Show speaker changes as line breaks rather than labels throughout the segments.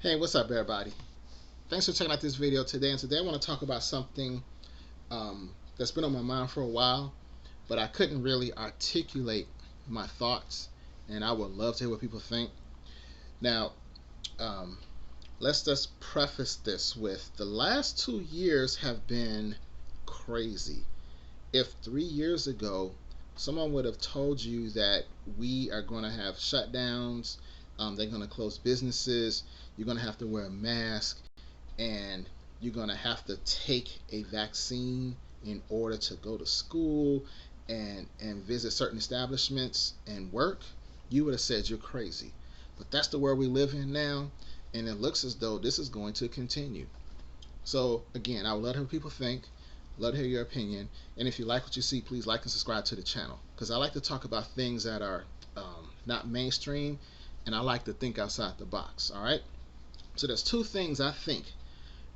Hey, what's up, everybody? Thanks for checking out this video today. And today I want to talk about something that's been on my mind for a while, but I couldn't really articulate my thoughts, and I would love to hear what people think. Now, um, let's just preface this with the last 2 years have been crazy. If 3 years ago someone would have told you that we are going to have shutdowns, they're going to close businesses, you're going to have to wear a mask, and you're going to have to take a vaccine in order to go to school and visit certain establishments and work, you would have said you're crazy. But that's the world we live in now, and it looks as though this is going to continue. So again, I would love to hear what people think, love to hear your opinion, and if you like what you see, please like and subscribe to the channel, because I like to talk about things that are not mainstream, and I like to think outside the box. All right, so there's two things I think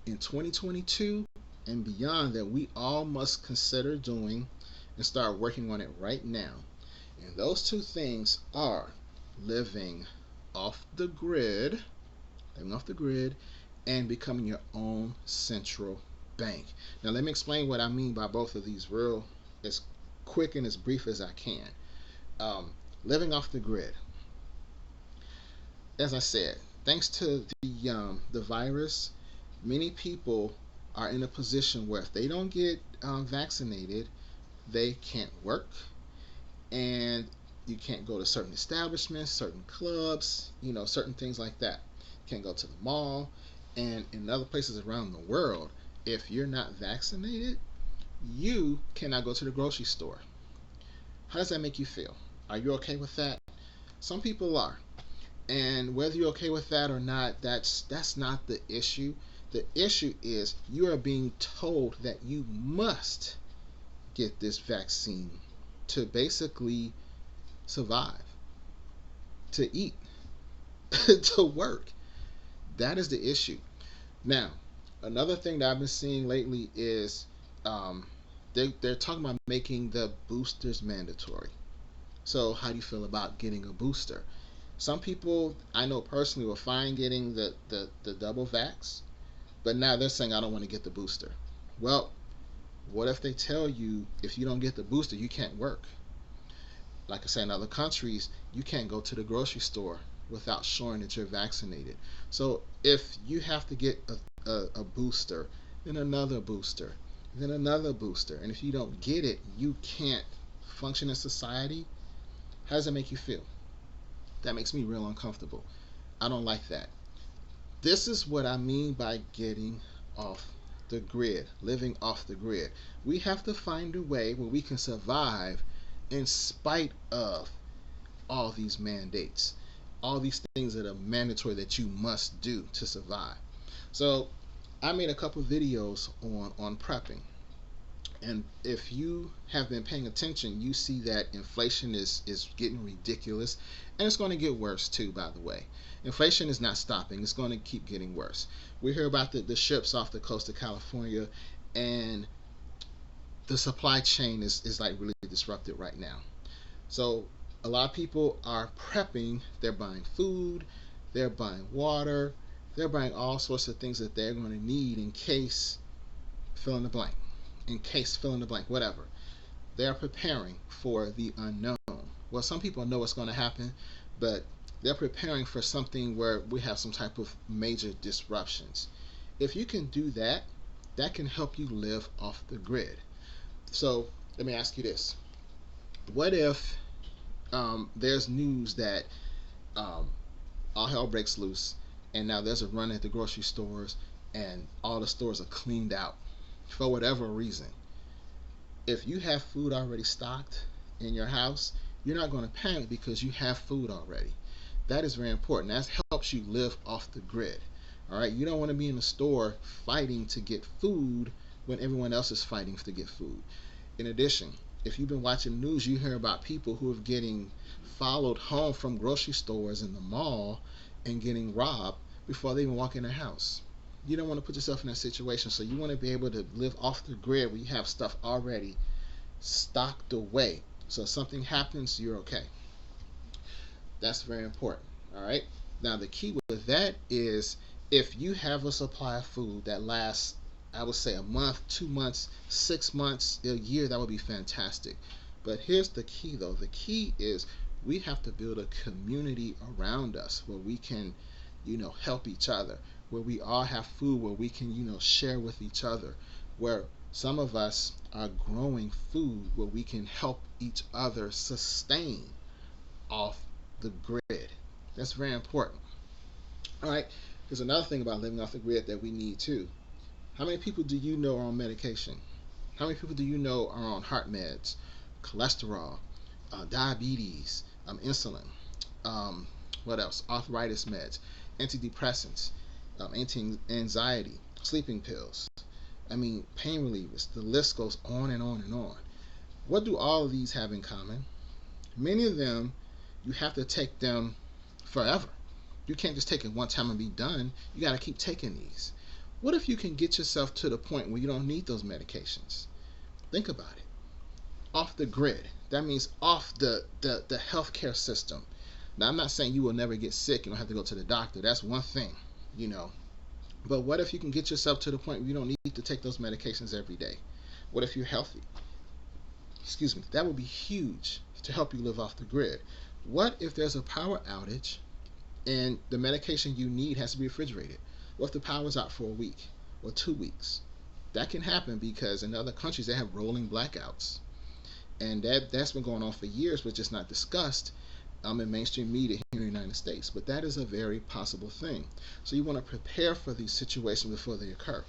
in 2022 and beyond that we all must consider doing and start working on it right now. And those two things are living off the grid, and becoming your own central bank. Now, let me explain what I mean by both of these real as quick and as brief as I can. Um, Living off the grid. As I said, thanks to the virus, many people are in a position where if they don't get vaccinated, they can't work, and you can't go to certain establishments, certain clubs, certain things like that. You can't go to the mall, and in other places around the world, if you're not vaccinated, you cannot go to the grocery store. How does that make you feel? Are you okay with that? Some people are. And whether you're okay with that or not, that's not the issue. The issue is you are being told that you must get this vaccine to basically survive, to eat, to work. That is the issue. Now, another thing that I've been seeing lately is um, they're talking about making the boosters mandatory. So, how do you feel about getting a booster? Some people I know personally were fine getting the double vax, but now they're saying I don't want to get the booster. Well, what if they tell you if you don't get the booster, you can't work? Like I say, in other countries, you can't go to the grocery store without showing that you're vaccinated. So if you have to get a booster, then another booster, then another booster, and if you don't get it, you can't function in society. How does that make you feel? That makes me real uncomfortable. I don't like that. This is what I mean by getting off the grid, living off the grid. We have to find a way where we can survive in spite of all these mandates, all these things that are mandatory that you must do to survive. So I made a couple videos on prepping. And if you have been paying attention, you see that inflation is getting ridiculous, and it's going to get worse too, by the way. Inflation is not stopping, it's going to keep getting worse. We hear about the ships off the coast of California, and the supply chain is like really disrupted right now. So a lot of people are prepping, they're buying food, they're buying water, they're buying all sorts of things that they're going to need in case fill in the blank, in case fill in the blank, whatever. They're preparing for the unknown. Well, some people know what's going to happen, but they're preparing for something where we have some type of major disruptions. If you can do that, that can help you live off the grid. So let me ask you this. What if there's news that um, all hell breaks loose, and now there's a run at the grocery stores, and all the stores are cleaned out for whatever reason? If you have food already stocked in your house, you're not going to panic because you have food already. That is very important. That helps you live off the grid. All right, you don't want to be in the store fighting to get food when everyone else is fighting to get food. In addition, if you've been watching the news, you hear about people who are getting followed home from grocery stores in the mall and getting robbed before they even walk in their house. You don't want to put yourself in that situation, so you want to be able to live off the grid where you have stuff already stocked away. So if something happens, you're okay. That's very important. All right. Now the key with that is If you have a supply of food that lasts, I would say a month, 2 months, 6 months, a year, that would be fantastic. But here's the key though. The key is we have to build a community around us where we can, help each other, where we all have food, where we can, share with each other, where some of us are growing food where we can help each other sustain off the grid. That's very important. All right. There's another thing about living off the grid that we need too. How many people do you know are on medication? How many people do you know are on heart meds, cholesterol, diabetes, insulin? What else? Arthritis meds, antidepressants, anti-anxiety, sleeping pills. I mean, pain relievers. The list goes on and on and on. What do all of these have in common? Many of them, you have to take them forever. You can't just take it one time and be done. You got to keep taking these. What if you can get yourself to the point where you don't need those medications? Think about it. Off the grid. That means off the healthcare system. Now, I'm not saying you will never get sick. You don't have to go to the doctor. That's one thing, you know. But what if you can get yourself to the point where you don't need to take those medications every day? What if you're healthy? Excuse me. That would be huge to help you live off the grid. What if there's a power outage and the medication you need has to be refrigerated? What if the power's out for a week or 2 weeks? That can happen because in other countries they have rolling blackouts, and that's been going on for years, but just not discussed in mainstream media here in the United States. But that is a very possible thing. So you want to prepare for these situations before they occur.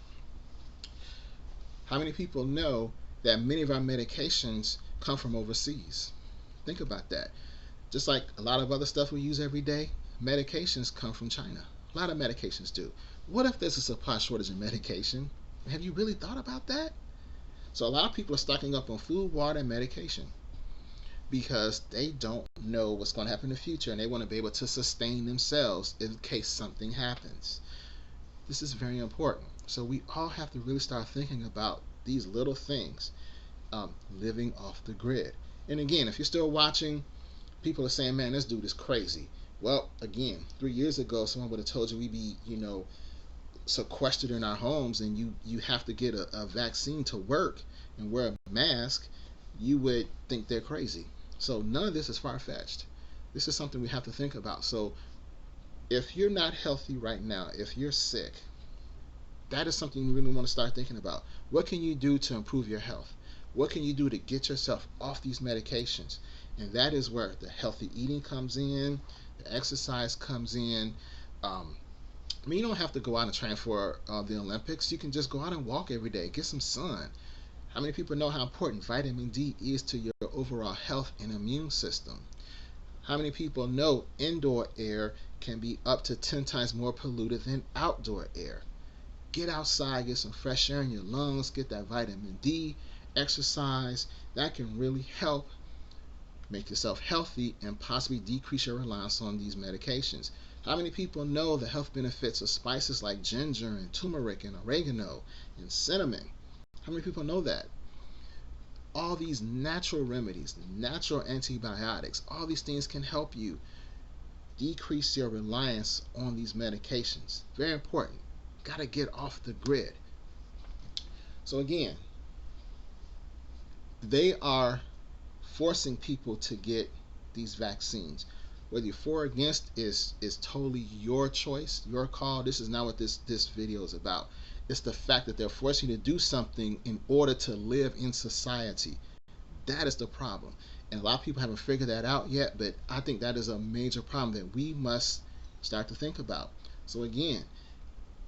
How many people know that many of our medications come from overseas? Think about that. Just like a lot of other stuff we use every day, medications come from China. A lot of medications do. What if there's a supply shortage in medication? Have you really thought about that? So a lot of people are stocking up on food, water, and medication because they don't know what's going to happen in the future and they want to be able to sustain themselves in case something happens. This is very important. So we all have to really start thinking about these little things, living off the grid. And again, if you're still watching, people are saying, man, this dude is crazy. Well, again, 3 years ago, someone would have told you we'd be, sequestered in our homes and you have to get a vaccine to work and wear a mask. You would think they're crazy. So none of this is far-fetched. This is something we have to think about. So if you're not healthy right now, if you're sick, that is something you really want to start thinking about. What can you do to improve your health? What can you do to get yourself off these medications? And that is where the healthy eating comes in, the exercise comes in. You don't have to go out and train for the Olympics. You can just go out and walk every day, get some sun. How many people know how important vitamin D is to your overall health and immune system? How many people know indoor air can be up to 10 times more polluted than outdoor air? Get outside, get some fresh air in your lungs, get that vitamin D, exercise. That can really help make yourself healthy and possibly decrease your reliance on these medications. How many people know the health benefits of spices like ginger and turmeric and oregano and cinnamon? How many people know that? All these natural remedies, natural antibiotics, all these things can help you decrease your reliance on these medications. Very important. Got to get off the grid. So again, they are forcing people to get these vaccines. Whether you're for or against is totally your choice, your call. This is not what this video is about. It's the fact that they're forcing you to do something in order to live in society. That is the problem. And a lot of people haven't figured that out yet, but I think that is a major problem that we must start to think about. So again,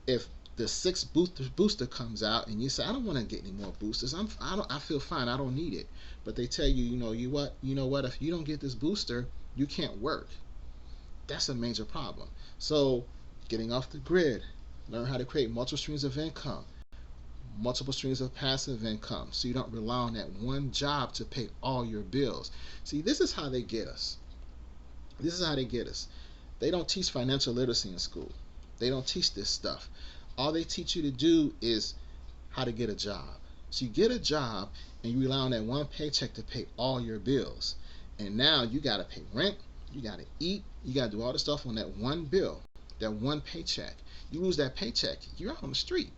if the sixth booster comes out and you say, I don't want to get any more boosters, I feel fine, I don't need it. But they tell you, you know what, if you don't get this booster, you can't work. That's a major problem. So getting off the grid, learn how to create multiple streams of income, multiple streams of passive income, so you don't rely on that one job to pay all your bills. See, this is how they get us. This is how they get us. They don't teach financial literacy in school. They don't teach this stuff. All they teach you to do is how to get a job. So you get a job and you rely on that one paycheck to pay all your bills. And now you got to pay rent, you got to eat, you got to do all the stuff on that one bill. that one paycheck. You lose that paycheck, you're out on the street.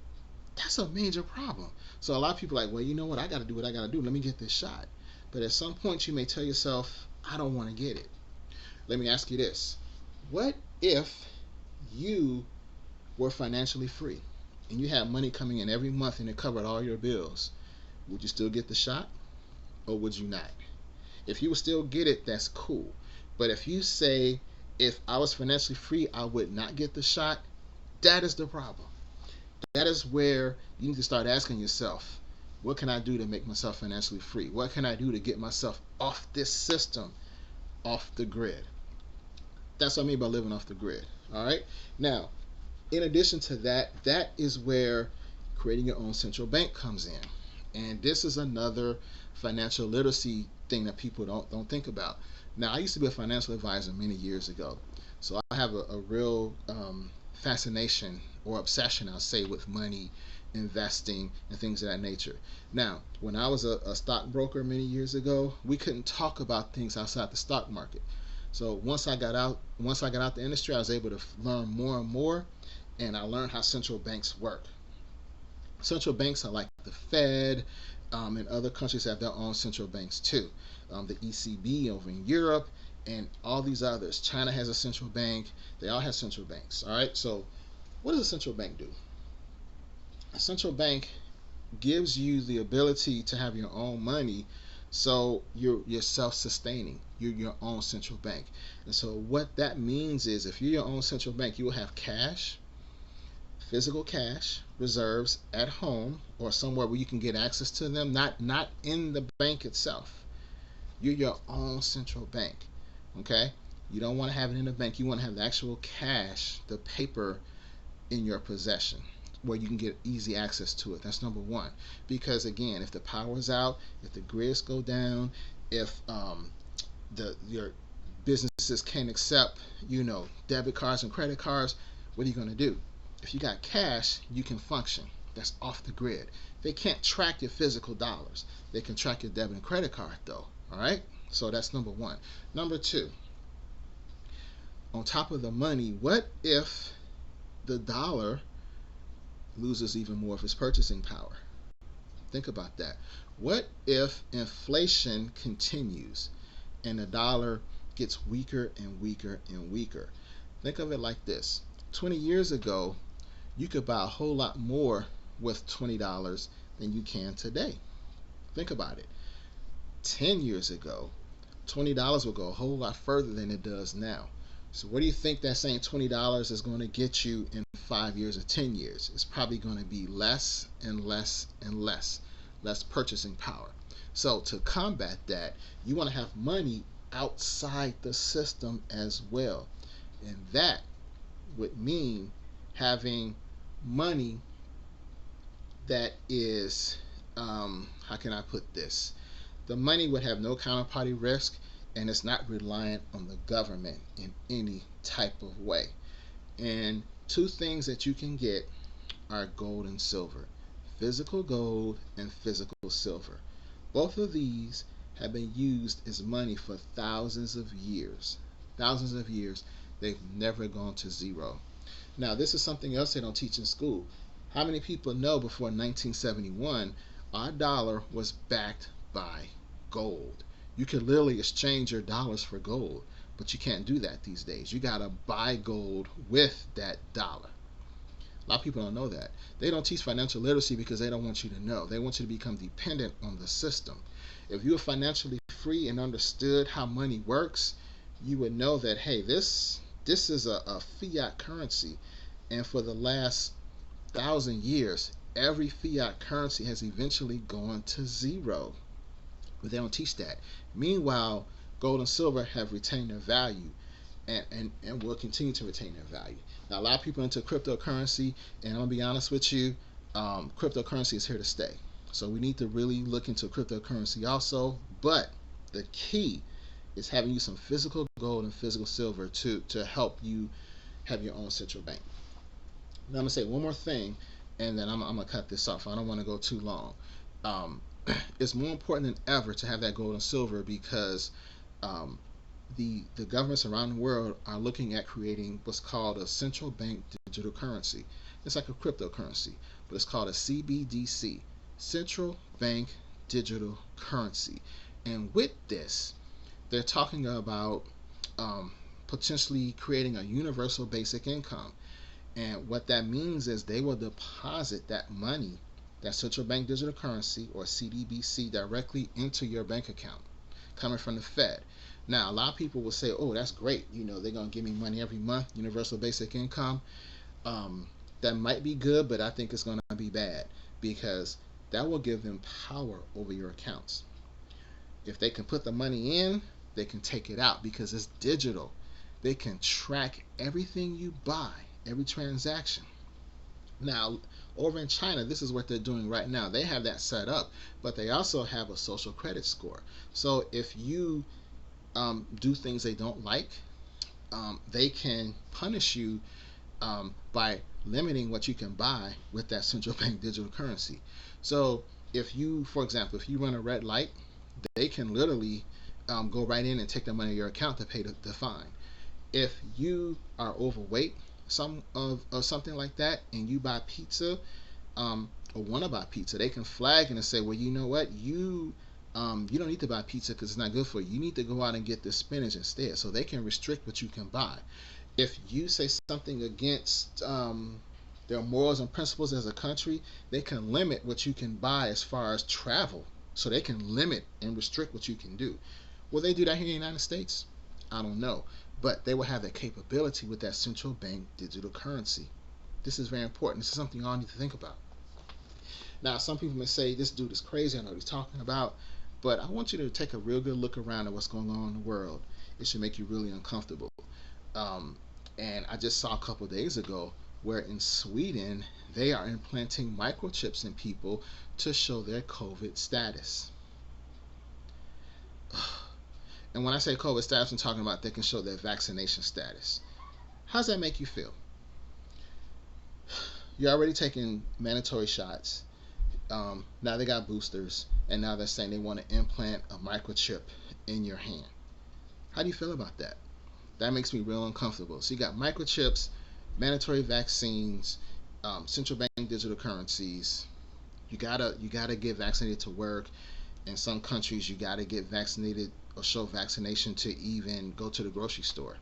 That's a major problem. So a lot of people are like, well, you know what? I got to do what I got to do. Let me get this shot. But at some point, you may tell yourself, I don't want to get it. Let me ask you this. What if you were financially free and you had money coming in every month and it covered all your bills? Would you still get the shot or would you not? If you would still get it, that's cool. But if you say, if I was financially free, I would not get the shot, that is the problem. That is where you need to start asking yourself, what can I do to make myself financially free? What can I do to get myself off this system, off the grid? That's what I mean by living off the grid. All right. Now, in addition to that, that is where creating your own central bank comes in. And this is another financial literacy thing that people don't think about. Now, I used to be a financial advisor many years ago, so I have a real fascination or obsession, I'll say, with money, investing, and things of that nature. Now, when I was a stockbroker many years ago, we couldn't talk about things outside the stock market. So once I got out the industry, I was able to learn more and more, and I learned how central banks work. Central banks are like the Fed, and other countries have their own central banks too. The ECB over in Europe, and all these others. China has a central bank. They all have central banks. All right. So, what does a central bank do? A central bank gives you the ability to have your own money, so you're self-sustaining. You're your own central bank. And so what that means is, if you're your own central bank, you will have cash, physical cash reserves at home or somewhere where you can get access to them, not in the bank itself. You're your own central bank. Okay? You don't want to have it in the bank. You want to have the actual cash, the paper, in your possession where you can get easy access to it. That's number one. Because again, if the power's out, if the grids go down, if your businesses can't accept, debit cards and credit cards, what are you going to do? If you got cash, you can function. That's off the grid. They can't track your physical dollars. They can track your debit and credit card though. All right? So that's number one. Number two, on top of the money, what if the dollar loses even more of its purchasing power? Think about that. What if inflation continues and the dollar gets weaker and weaker and weaker? Think of it like this. 20 years ago, you could buy a whole lot more with $20 than you can today. Think about it. 10 years ago, $20 will go a whole lot further than it does now. So what do you think that same $20 is going to get you in 5 years or 10 years? It's probably going to be less and less and less purchasing power. So to combat that, you want to have money outside the system as well. And that would mean having money that is, how can I put this? The money would have no counterparty risk, and it's not reliant on the government in any type of way. And two things that you can get are gold and silver. Physical gold and physical silver. Both of these have been used as money for thousands of years. Thousands of years. They've never gone to zero. Now, this is something else they don't teach in school. How many people know before 1971, our dollar was backed by gold? You could literally exchange your dollars for gold, but you can't do that these days. You gotta buy gold with that dollar. A lot of people don't know that. They don't teach financial literacy because they don't want you to know. They want you to become dependent on the system. If you were financially free and understood how money works, you would know that, hey, this is a fiat currency, and for the last 1,000 years, every fiat currency has eventually gone to zero. But they don't teach that. Meanwhile, gold and silver have retained their value and will continue to retain their value. Now, a lot of people are into cryptocurrency, and I'm going to be honest with you, cryptocurrency is here to stay. So we need to really look into cryptocurrency also. But the key is having you some physical gold and physical silver to help you have your own central bank. Now, I'm going to say one more thing, and then I'm going to cut this off. I don't want to go too long. It's more important than ever to have that gold and silver because the governments around the world are looking at creating what's called a central bank digital currency. It's like a cryptocurrency, but it's called a CBDC, central bank digital currency. And with this, they're talking about um, potentially creating a universal basic income. And what that means is they will deposit that money, that central bank digital currency or CDBC, directly into your bank account, coming from the Fed. Now, a lot of people will say, "Oh, that's great. They're gonna give me money every month, universal basic income." Um, that might be good, but I think it's gonna be bad because that will give them power over your accounts. If they can put the money in, they can take it out because it's digital. They can track everything you buy, every transaction. Now, over in China, this is what they're doing right now. They have that set up, but they also have a social credit score. So if you do things they don't like, they can punish you by limiting what you can buy with that central bank digital currency. So if you, for example, if you run a red light, they can literally go right in and take the money of your account to pay the fine. If you are overweight, of something like that, and you buy pizza, or want to buy pizza, they can flag and say, well, you know what, you don't need to buy pizza because it's not good for you. You need to go out and get the spinach instead. So they can restrict what you can buy. If you say something against their morals and principles as a country, they can limit what you can buy as far as travel. So they can limit and restrict what you can do. Will they do that here in the United States? I don't know. But they will have that capability with that central bank digital currency. This is very important. This is something you all need to think about. Now, some people may say, this dude is crazy. I know what he's talking about. But I want you to take a real good look around at what's going on in the world. It should make you really uncomfortable. Um, and I just saw a couple of days ago where in Sweden, they are implanting microchips in people to show their COVID status. And when I say COVID status, I'm talking about they can show their vaccination status. How does that make you feel? You're already taking mandatory shots. Now they got boosters, and now they're saying they want to implant a microchip in your hand. How do you feel about that? That makes me real uncomfortable. So you got microchips, mandatory vaccines, central bank digital currencies. You gotta get vaccinated to work. In some countries, you gotta get vaccinated or show vaccination to even go to the grocery store.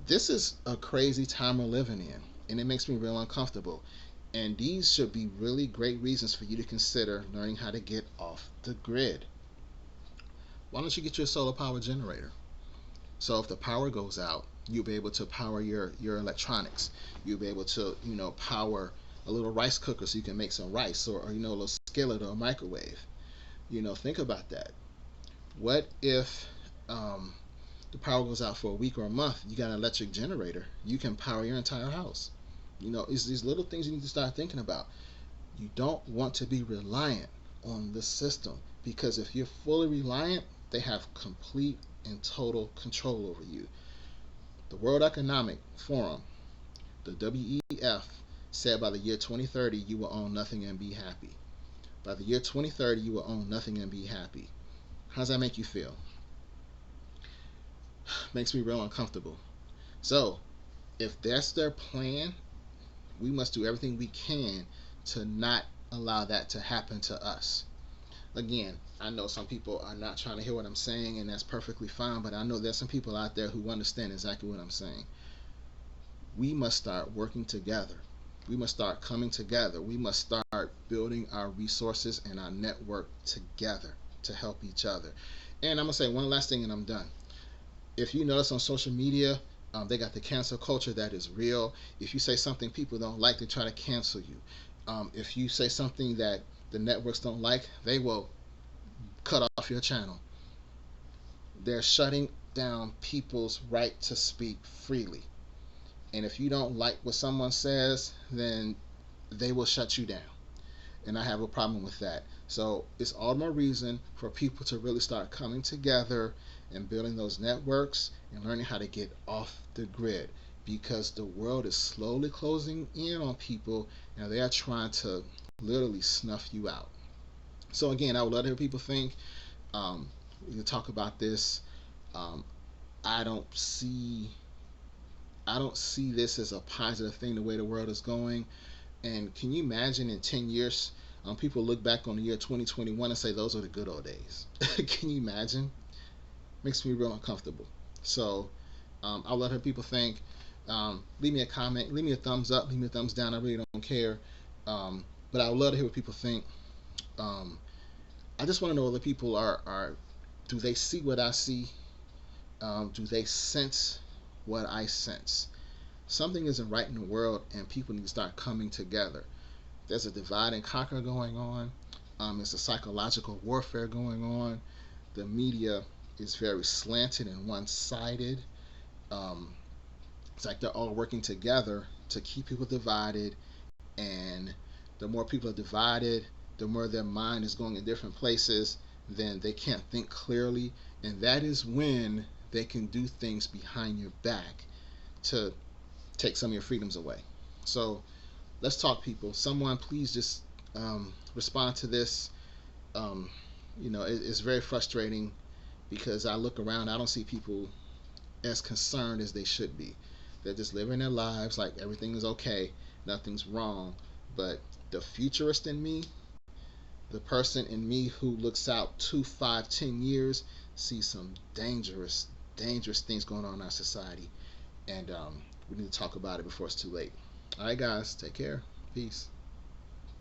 This is a crazy time we're living in, and it makes me real uncomfortable. And these should be really great reasons for you to consider learning how to get off the grid. Why don't you get your solar power generator? So if the power goes out, you'll be able to power your electronics. You'll be able to, power a little rice cooker so you can make some rice, or a little skillet or a microwave. Think about that. What if the power goes out for a week or a month? You got an electric generator. You can power your entire house. It's these little things you need to start thinking about. You don't want to be reliant on the system, because if you're fully reliant, they have complete and total control over you. The World Economic Forum, the WEF, said by the year 2030 you will own nothing and be happy. By the year 2030 you will own nothing and be happy. How does that make you feel? Makes me real uncomfortable. So if that's their plan, we must do everything we can to not allow that to happen to us. Again, I know some people are not trying to hear what I'm saying, and that's perfectly fine, but I know there's some people out there who understand exactly what I'm saying. We must start working together. We must start coming together. We must start building our resources and our network together to help each other. And I'm going to say one last thing and I'm done. If you notice on social media, they got the cancel culture that is real. If you say something people don't like, they try to cancel you. If you say something that the networks don't like, they will cut off your channel. They're shutting down people's right to speak freely. And if you don't like what someone says, then they will shut you down. And I have a problem with that. So it's all more reason for people to really start coming together and building those networks and learning how to get off the grid, because the world is slowly closing in on people and they are trying to literally snuff you out. So again, I would love to hear people think. We can talk about this. I don't see I don't see this as a positive thing the way the world is going. And can you imagine in 10 years, people look back on the year 2021 and say those are the good old days? Can you imagine? Makes me real uncomfortable. So I'll let her people think. Leave me a comment, leave me a thumbs up, leave me a thumbs down. I really don't care. But I would love to hear what people think. Um, I just want to know whether people are do they see what I see? Do they sense what I sense? Something isn't right in the world, and people need to start coming together. There's a divide and conquer going on. There's a psychological warfare going on. The media is very slanted and one-sided. Um, it's like they're all working together to keep people divided, and the more people are divided, the more their mind is going in different places, then they can't think clearly, and that is when they can do things behind your back to take some of your freedoms away. So let's talk, people. Someone please just respond to this. um, it's very frustrating because I look around, I don't see people as concerned as they should be. They're just living their lives like everything is okay, nothing's wrong. But the futurist in me, the person in me who looks out 2, 5, 10 years, sees some dangerous, dangerous things going on in our society. And we need to talk about it before it's too late. All right, guys, take care. Peace.